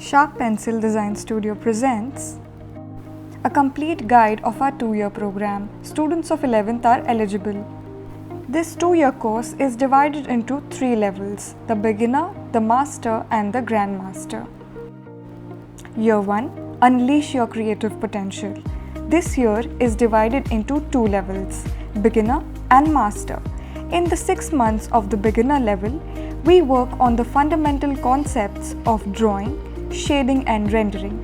Sharp Pencil Design Studio presents a complete guide of our 2-year program. Students of 11th are eligible. This 2-year course is divided into 3 levels: the beginner, the master and the grandmaster. Year 1, unleash your creative potential. This year is divided into 2 levels, beginner and master. In the 6 months of the beginner level, we work on the fundamental concepts of drawing, shading and rendering.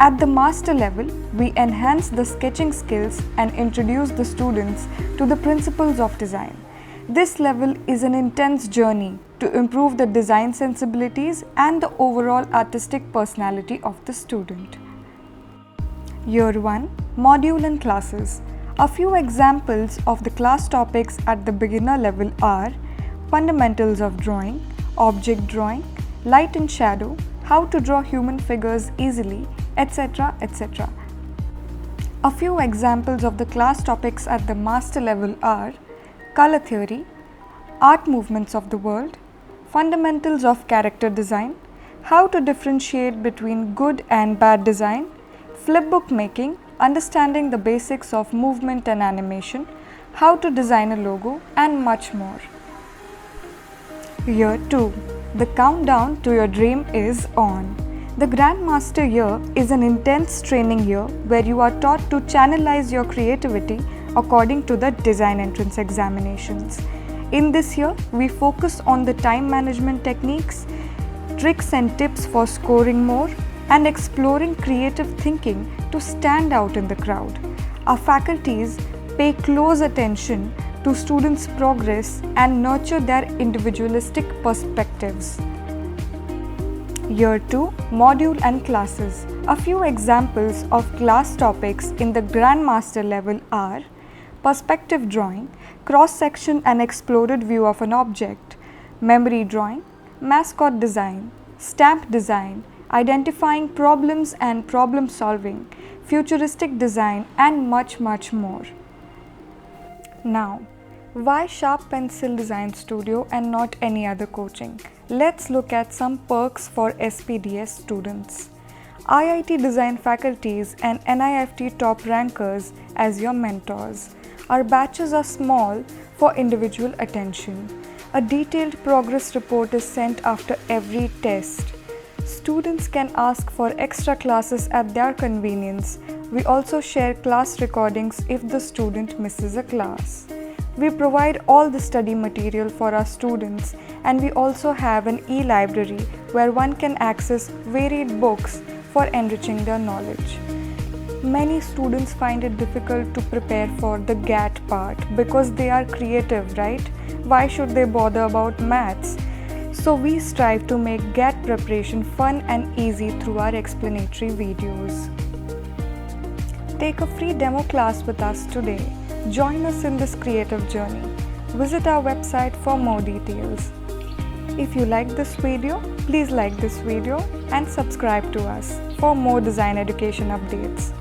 At the master level, we enhance the sketching skills and introduce the students to the principles of design. This level is an intense journey to improve the design sensibilities and the overall artistic personality of the student. Year 1, Module and Classes. A few examples of the class topics at the beginner level are Fundamentals of Drawing, Object Drawing, Light and Shadow, How to Draw Human Figures Easily, etc. etc. A few examples of the class topics at the master level are Color Theory, Art Movements of the World, Fundamentals of Character Design, How to Differentiate between Good and Bad Design, Flipbook Making, Understanding the Basics of Movement and Animation, How to Design a Logo, and much more. Year 2. The countdown to your dream is on. The Grandmaster year is an intense training year where you are taught to channelize your creativity according to the design entrance examinations. In this year, we focus on the time management techniques, tricks and tips for scoring more, and exploring creative thinking to stand out in the crowd. Our faculties pay close attention to students' progress and nurture their individualistic perspectives. Year 2, Module and Classes. A few examples of class topics in the Grandmaster level are Perspective Drawing, Cross-section and exploded view of an object, Memory Drawing, Mascot Design, Stamp Design, Identifying Problems and Problem Solving, Futuristic Design and much more. Now, why Sharp Pencil Design Studio and not any other coaching? Let's look at some perks for SPDS students. IIT Design faculties and NIFT top rankers as your mentors. Our batches are small for individual attention. A detailed progress report is sent after every test. Students can ask for extra classes at their convenience. We also share class recordings if the student misses a class. We provide all the study material for our students, and we also have an e-library where one can access varied books for enriching their knowledge. Many students find it difficult to prepare for the GAT part because they are creative, right? Why should they bother about maths? So we strive to make GAT preparation fun and easy through our explanatory videos. Take a free demo class with us today. Join us in this creative journey. Visit our website for more details. If you like this video, please like this video and subscribe to us for more design education updates.